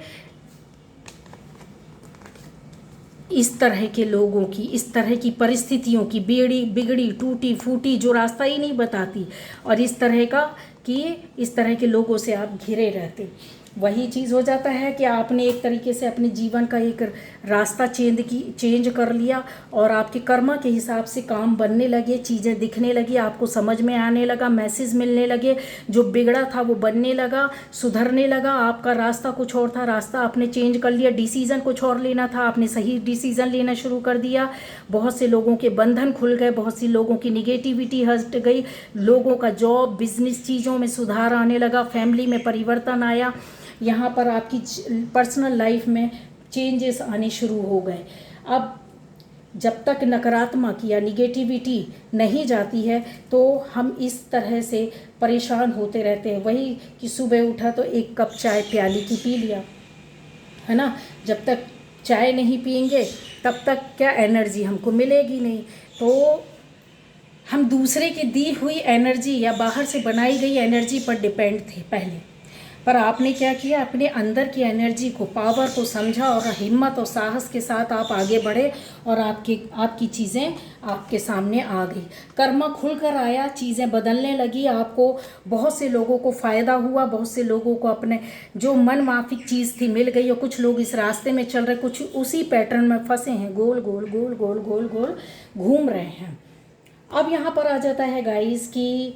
इस तरह के लोगों की, इस तरह की परिस्थितियों की, बिगड़ी टूटी फूटी, जो रास्ता ही नहीं बताती, और इस तरह का कि इस तरह के लोगों से आप घिरे रहते। वही चीज़ हो जाता है कि आपने एक तरीके से अपने जीवन का एक रास्ता चेंज कर लिया, और आपके कर्मा के हिसाब से काम बनने लगे, चीज़ें दिखने लगी, आपको समझ में आने लगा, मैसेज मिलने लगे, जो बिगड़ा था वो बनने लगा, सुधरने लगा। आपका रास्ता कुछ और था, रास्ता आपने चेंज कर लिया, डिसीज़न कुछ और लेना था, आपने सही डिसीज़न लेना शुरू कर दिया। बहुत से लोगों के बंधन खुल गए, बहुत सी लोगों की निगेटिविटी हट गई, लोगों का जॉब बिजनेस चीज़ों में सुधार आने लगा, फैमिली में परिवर्तन आया। यहाँ पर आपकी पर्सनल लाइफ में चेंजेस आने शुरू हो गए। अब जब तक नकारात्मक या निगेटिविटी नहीं जाती है तो हम इस तरह से परेशान होते रहते हैं। वही कि सुबह उठा तो एक कप चाय प्याली की पी लिया, है ना। जब तक चाय नहीं पियेंगे तब तक क्या एनर्जी हमको मिलेगी नहीं। तो हम दूसरे की दी हुई एनर्जी या बाहर से बनाई गई एनर्जी पर डिपेंड थे पहले, पर आपने क्या किया, अपने अंदर की एनर्जी को, पावर को समझा और हिम्मत और साहस के साथ आप आगे बढ़े और आपकी चीज़ें आपके सामने आ गई। कर्मा खुलकर आया, चीज़ें बदलने लगी, आपको बहुत से लोगों को फ़ायदा हुआ, बहुत से लोगों को अपने जो मन माफिक चीज़ थी मिल गई, और कुछ लोग इस रास्ते में चल रहे, कुछ उसी पैटर्न में फंसे हैं, गोल गोल गोल गोल गोल गोल घूम रहे हैं। अब यहाँ पर आ जाता है गाइस कि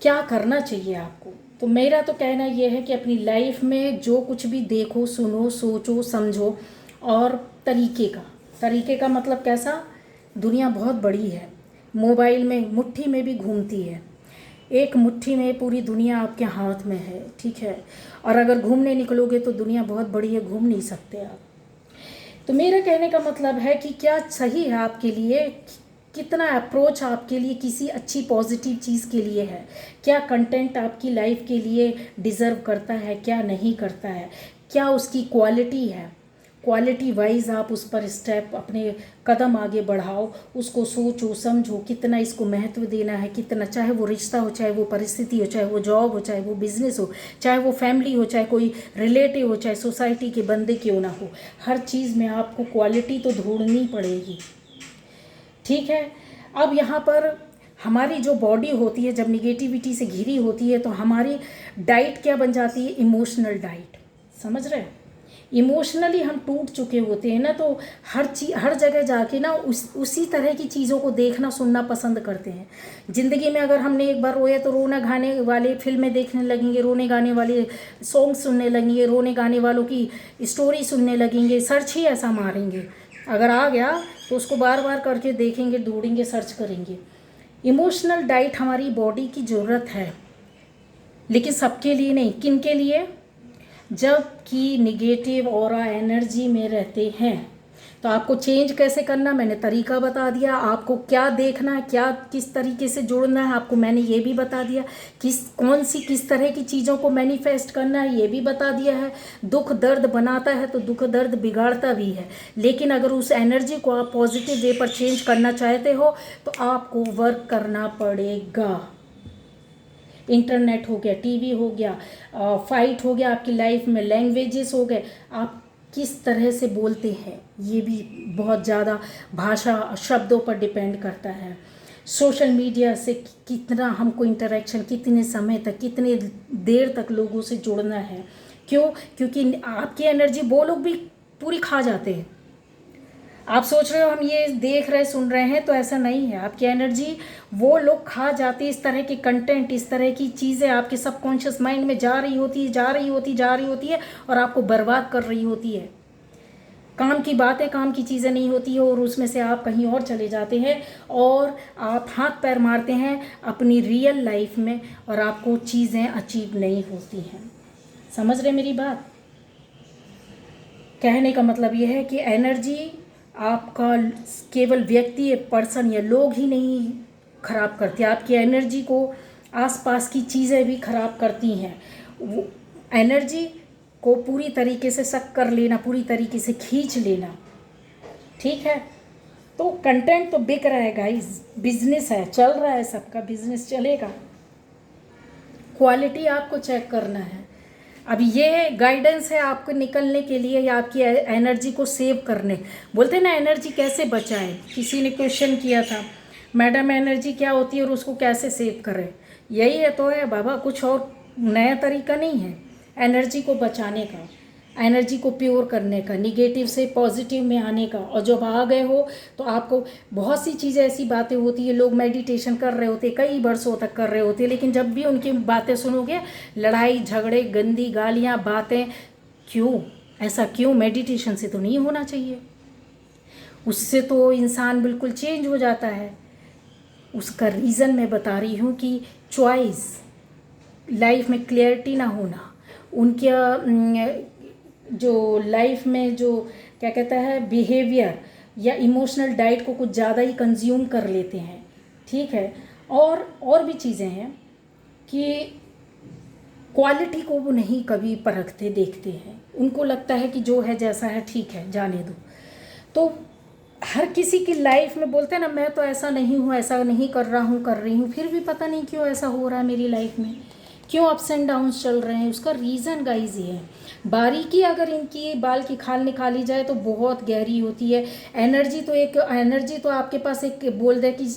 क्या करना चाहिए आपको। तो मेरा तो कहना यह है कि अपनी लाइफ में जो कुछ भी देखो, सुनो, सोचो, समझो, और तरीके का मतलब कैसा, दुनिया बहुत बड़ी है, मोबाइल में मुट्ठी में भी घूमती है, एक मुट्ठी में पूरी दुनिया आपके हाथ में है, ठीक है। और अगर घूमने निकलोगे तो दुनिया बहुत बड़ी है, घूम नहीं सकते आप। तो मेरा कहने का मतलब है कि क्या सही है आपके लिए, कितना अप्रोच आपके लिए किसी अच्छी पॉजिटिव चीज़ के लिए है, क्या कंटेंट आपकी लाइफ के लिए डिज़र्व करता है, क्या नहीं करता है, क्या उसकी क्वालिटी है, क्वालिटी वाइज आप उस पर स्टेप, अपने कदम आगे बढ़ाओ, उसको सोचो, समझो, कितना इसको महत्व देना है, कितना, चाहे वो रिश्ता हो, चाहे वो परिस्थिति हो, चाहे वो जॉब हो, चाहे वो बिजनेस हो, चाहे वो फैमिली हो, चाहे कोई रिलेटिव हो, चाहे सोसाइटी के बंदे क्यों ना हो, हर चीज़ में आपको क्वालिटी तो ढूंढनी पड़ेगी, ठीक है। अब यहाँ पर हमारी जो बॉडी होती है जब निगेटिविटी से घिरी होती है तो हमारी डाइट क्या बन जाती है, इमोशनल डाइट, समझ रहे हैं। इमोशनली हम टूट चुके होते हैं ना, तो हर जगह जाके ना उसी तरह की चीज़ों को देखना सुनना पसंद करते हैं। ज़िंदगी में अगर हमने एक बार रोया तो रोना गाने वाले फिल्में देखने लगेंगे, रोने गाने वाले सॉन्ग सुनने लगेंगे, रोने गाने वालों की स्टोरी सुनने लगेंगे, सर्च ही ऐसा मारेंगे, अगर आ गया तो उसको बार बार करके देखेंगे, ढूंढेंगे, सर्च करेंगे। इमोशनल डाइट हमारी बॉडी की ज़रूरत है, लेकिन सबके लिए नहीं। किन के लिए, जब कि निगेटिव ऑरा एनर्जी में रहते हैं। तो आपको चेंज कैसे करना, मैंने तरीका बता दिया, आपको क्या देखना है, क्या किस तरीके से जोड़ना है, आपको मैंने ये भी बता दिया, किस तरह की चीज़ों को मैनिफेस्ट करना है, ये भी बता दिया है। दुख दर्द बनाता है तो दुख दर्द बिगाड़ता भी है, लेकिन अगर उस एनर्जी को आप पॉजिटिव वे पर चेंज करना चाहते हो तो आपको वर्क करना पड़ेगा। इंटरनेट हो गया, टीवी हो गया, फाइट हो गया आपकी लाइफ में, लैंग्वेजेस हो गए, आप किस तरह से बोलते हैं ये भी बहुत ज़्यादा भाषा शब्दों पर डिपेंड करता है। सोशल मीडिया से कितना हमको इंटरेक्शन, कितने समय तक, कितने देर तक लोगों से जुड़ना है, क्यों, क्योंकि आपकी एनर्जी वो लोग भी पूरी खा जाते हैं। आप सोच रहे हो हम ये देख रहे सुन रहे हैं, तो ऐसा नहीं है, आपकी एनर्जी वो लोग खा जाती है। इस तरह की कंटेंट, इस तरह की चीज़ें आपके सबकॉन्शियस माइंड में जा रही होती है और आपको बर्बाद कर रही होती है। काम की बातें, काम की चीज़ें नहीं होती है और उसमें से आप कहीं और चले जाते हैं और आप हाथ पैर मारते हैं अपनी रियल लाइफ में और आपको चीज़ें अचीव नहीं होती हैं। समझ रहे मेरी बात? कहने का मतलब यह है कि एनर्जी आपका केवल व्यक्ति, पर्सन या लोग ही नहीं खराब करती, आपकी एनर्जी को आसपास की चीज़ें भी खराब करती हैं। वो एनर्जी को पूरी तरीके से सक कर लेना, पूरी तरीके से खींच लेना, ठीक है। तो कंटेंट तो बिक रहा है गाइस, बिजनेस है, चल रहा है, सबका बिजनेस चलेगा, क्वालिटी आपको चेक करना है। अब ये गाइडेंस है आपको निकलने के लिए या आपकी एनर्जी को सेव करने। बोलते हैं ना एनर्जी कैसे बचाएं, किसी ने क्वेश्चन किया था, मैडम एनर्जी क्या होती है और उसको कैसे सेव करें। यही है तो है बाबा, कुछ और नया तरीका नहीं है एनर्जी को बचाने का, एनर्जी को प्योर करने का, निगेटिव से पॉजिटिव में आने का। और जब आ गए हो तो आपको बहुत सी चीज़ें, ऐसी बातें होती है, लोग मेडिटेशन कर रहे होते, कई वर्षों तक कर रहे होते, लेकिन जब भी उनकी बातें सुनोगे, लड़ाई झगड़े, गंदी गालियाँ, बातें, क्यों ऐसा, क्यों? मेडिटेशन से तो नहीं होना चाहिए, उससे तो इंसान बिल्कुल चेंज हो जाता है। उसका रीज़न मैं बता रही हूँ कि चॉइस, लाइफ में क्लियरिटी ना होना, उनके जो लाइफ में जो क्या कहता है बिहेवियर या इमोशनल डाइट को कुछ ज़्यादा ही कंज्यूम कर लेते हैं, ठीक है। और भी चीज़ें हैं कि क्वालिटी को वो नहीं कभी परखते देखते हैं, उनको लगता है कि जो है जैसा है ठीक है जाने दो। तो हर किसी की लाइफ में बोलते हैं ना, मैं तो ऐसा नहीं हूँ, ऐसा नहीं कर रहा हूँ, कर रही हूँ, फिर भी पता नहीं क्यों ऐसा हो रहा है मेरी लाइफ में, क्यों अप्स एंड डाउन्स चल रहे हैं। उसका रीज़न गाइज ये है, बारीकी अगर इनकी बाल की खाल निकाली जाए तो बहुत गहरी होती है। एनर्जी तो आपके पास एक बोल दे कि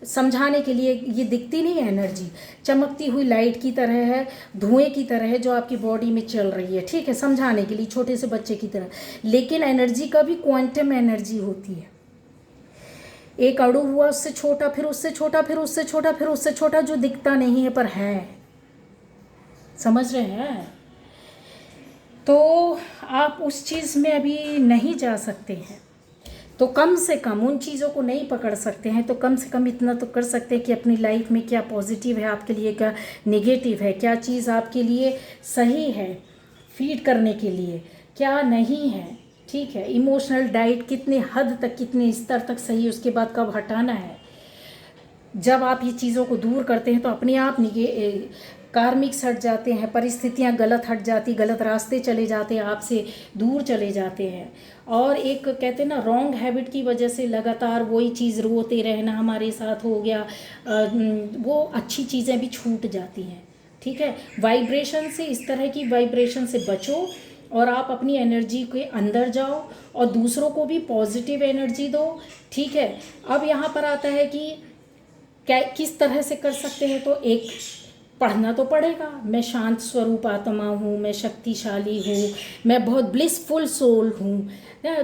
समझाने के लिए ये दिखती नहीं है, एनर्जी चमकती हुई लाइट की तरह है, धुएं की तरह है जो आपकी बॉडी में चल रही है, ठीक है, समझाने के लिए छोटे से बच्चे की तरह। लेकिन एनर्जी का भी क्वांटम एनर्जी होती है, एक अणु हुआ उससे छोटा, फिर उससे छोटा, फिर उससे छोटा, फिर उससे छोटा, जो दिखता नहीं है पर है। समझ रहे हैं? तो आप उस चीज़ में अभी नहीं जा सकते हैं, तो कम से कम उन चीज़ों को नहीं पकड़ सकते हैं, तो कम से कम इतना तो कर सकते हैं कि अपनी लाइफ में क्या पॉजिटिव है आपके लिए, क्या नेगेटिव है, क्या चीज़ आपके लिए सही है फीड करने के लिए, क्या नहीं है, ठीक है। इमोशनल डाइट कितने हद तक, कितने स्तर तक सही है, उसके बाद कब हटाना है। जब आप ये चीज़ों को दूर करते हैं तो अपने आप कार्मिक्स हट जाते हैं, परिस्थितियाँ गलत हट जाती, गलत रास्ते चले जाते हैं, आपसे दूर चले जाते हैं। और एक कहते हैं ना, रॉन्ग हैबिट की वजह से लगातार वही चीज़ रोते रहना हमारे साथ हो गया, वो अच्छी चीज़ें भी छूट जाती हैं, ठीक है। वाइब्रेशन से, इस तरह की वाइब्रेशन से बचो और आप अपनी एनर्जी के अंदर जाओ और दूसरों को भी पॉजिटिव एनर्जी दो, ठीक है। अब यहाँ पर आता है कि क्या किस तरह से कर सकते हैं, तो एक पढ़ना तो पड़ेगा, मैं शांत स्वरूप आत्मा हूँ, मैं शक्तिशाली हूँ, मैं बहुत ब्लिसफुल सोल हूँ।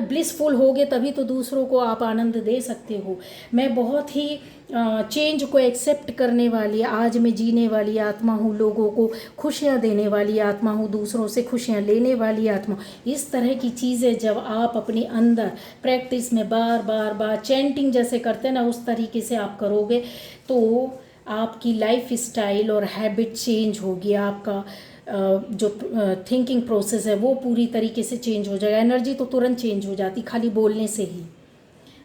ब्लिसफुल होगे तभी तो दूसरों को आप आनंद दे सकते हो। मैं बहुत ही चेंज को एक्सेप्ट करने वाली, आज मैं जीने वाली आत्मा हूँ, लोगों को खुशियाँ देने वाली आत्मा हूँ, दूसरों से खुशियाँ लेने वाली आत्मा। इस तरह की चीज़ें जब आप अपने अंदर प्रैक्टिस में बार बार बार चैंटिंग जैसे करते हैं ना, उस तरीके से आप करोगे तो आपकी लाइफ स्टाइल और हैबिट चेंज होगी, आपका जो थिंकिंग प्रोसेस है वो पूरी तरीके से चेंज हो जाएगा। एनर्जी तो तुरंत चेंज हो जाती खाली बोलने से ही।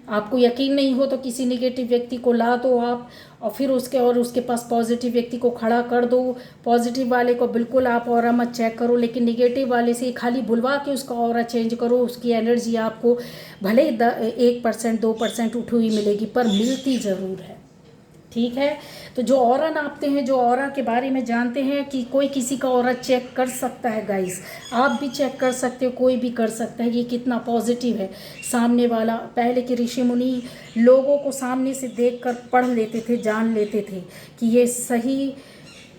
आपको यकीन नहीं हो तो किसी नेगेटिव व्यक्ति को ला दो आप, और फिर उसके पास पॉजिटिव व्यक्ति को खड़ा कर दो। पॉजिटिव वाले को बिल्कुल आप ऑरा मत चेक करो, लेकिन नेगेटिव वाले से खाली बुलवा के उसका ऑरा चेंज करो। उसकी एनर्जी आपको भले 1% 2% उठी हुई मिलेगी, पर मिलती ज़रूर है, ठीक है। तो जो ऑरा नापते हैं, जो ऑरा के बारे में जानते हैं कि कोई किसी का ऑरा चेक कर सकता है गाइस, आप भी चेक कर सकते हो, कोई भी कर सकता है, ये कितना पॉजिटिव है सामने वाला। पहले के ऋषि मुनि लोगों को सामने से देखकर पढ़ लेते थे, जान लेते थे कि ये सही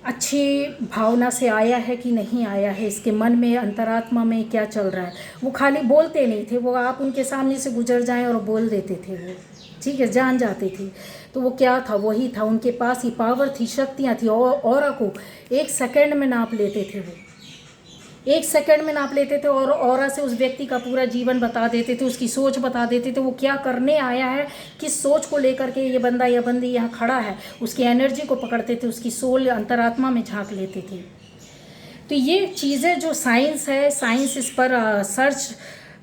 अच्छी भावना से आया है कि नहीं आया है, इसके मन में अंतरात्मा में क्या चल रहा है। वो खाली बोलते नहीं थे, वो आप उनके सामने से गुजर जाएं और बोल देते थे वो, ठीक है, जान जाते थे। तो वो क्या था, वही था, उनके पास ही पावर थी, शक्तियाँ थी। और ऑरा को 1 सेकंड में नाप लेते थे, वो 1 सेकंड में नाप लेते थे और ऑरा से उस व्यक्ति का पूरा जीवन बता देते थे, उसकी सोच बता देते थे, वो क्या करने आया है, किस सोच को लेकर के ये बंदा या बंदी यहाँ खड़ा है। उसकी एनर्जी को पकड़ते थे, उसकी सोल अंतरात्मा में झांक लेते थे। तो ये चीज़ें जो साइंस है, साइंस इस पर सर्च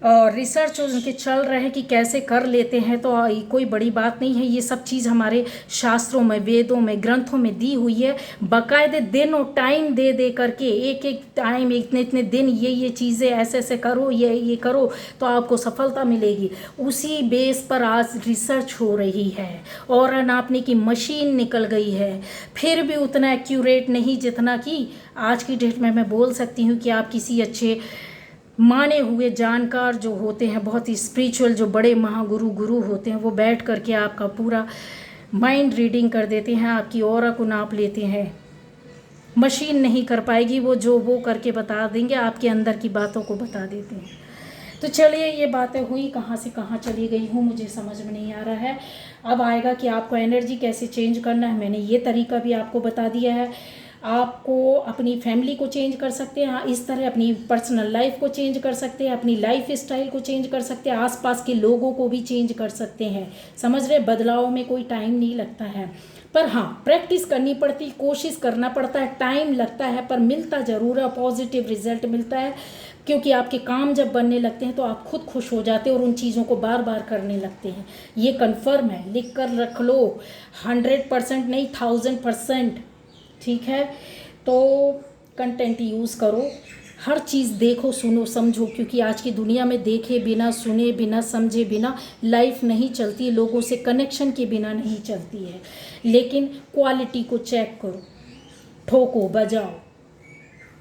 और रिसर्च उनके चल रहे हैं कि कैसे कर लेते हैं, तो कोई बड़ी बात नहीं है। ये सब चीज़ हमारे शास्त्रों में, वेदों में, ग्रंथों में दी हुई है, बाकायदे दिन और टाइम दे दे करके, एक एक टाइम, इतने इतने दिन ये चीज़ें ऐसे ऐसे करो, ये करो तो आपको सफलता मिलेगी। उसी बेस पर आज रिसर्च हो रही है और नापने की मशीन निकल गई है, फिर भी उतना एक्यूरेट नहीं जितना कि आज की डेट में मैं बोल सकती हूँ कि आप किसी अच्छे माने हुए जानकार जो होते हैं, बहुत ही स्पिरिचुअल, जो बड़े गुरु होते हैं, वो बैठ करके आपका पूरा माइंड रीडिंग कर देते हैं, आपकी ऑरा को नाप लेते हैं। मशीन नहीं कर पाएगी, वो करके बता देंगे, आपके अंदर की बातों को बता देते हैं। तो चलिए, ये बातें हुई, कहाँ से कहाँ चली गई हूँ मुझे समझ में नहीं आ रहा है। अब आएगा कि आपको एनर्जी कैसे चेंज करना है। मैंने ये तरीका भी आपको बता दिया है। आपको अपनी फैमिली को चेंज कर सकते हैं, इस तरह अपनी पर्सनल लाइफ को चेंज कर सकते हैं, अपनी लाइफ स्टाइल को चेंज कर सकते हैं, आसपास के लोगों को भी चेंज कर सकते हैं। समझ रहे, बदलाव में कोई टाइम नहीं लगता है, पर हाँ प्रैक्टिस करनी पड़ती, कोशिश करना पड़ता है, टाइम लगता है, पर मिलता ज़रूर है, पॉजिटिव रिजल्ट मिलता है। क्योंकि आपके काम जब बनने लगते हैं तो आप खुद खुश हो जाते हैं और उन चीज़ों को बार बार करने लगते हैं। ये कन्फर्म है, लिख कर रख लो, 100% नहीं 1000%, ठीक है। तो कंटेंट यूज़ करो, हर चीज़ देखो, सुनो, समझो, क्योंकि आज की दुनिया में देखे बिना, सुने बिना, समझे बिना लाइफ नहीं चलती, लोगों से कनेक्शन के बिना नहीं चलती है। लेकिन क्वालिटी को चेक करो, ठोको, बजाओ,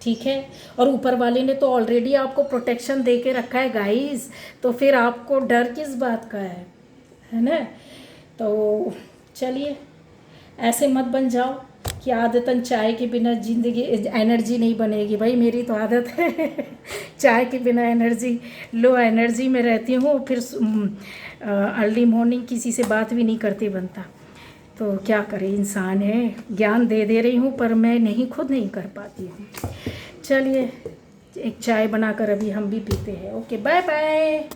ठीक है। और ऊपर वाले ने तो ऑलरेडी आपको प्रोटेक्शन दे के रखा है गाइस, तो फिर आपको डर किस बात का है ना। तो चलिए, ऐसे मत बन जाओ कि आदतन चाय के बिना ज़िंदगी एनर्जी नहीं बनेगी। भाई मेरी तो आदत है चाय के बिना एनर्जी, लो एनर्जी में रहती हूँ, फिर अर्ली मॉर्निंग किसी से बात भी नहीं करती बनता। तो क्या करें, इंसान है, ज्ञान दे दे रही हूँ पर मैं नहीं, खुद नहीं कर पाती हूँ। चलिए, एक चाय बनाकर अभी हम भी पीते हैं। Okay, bye bye.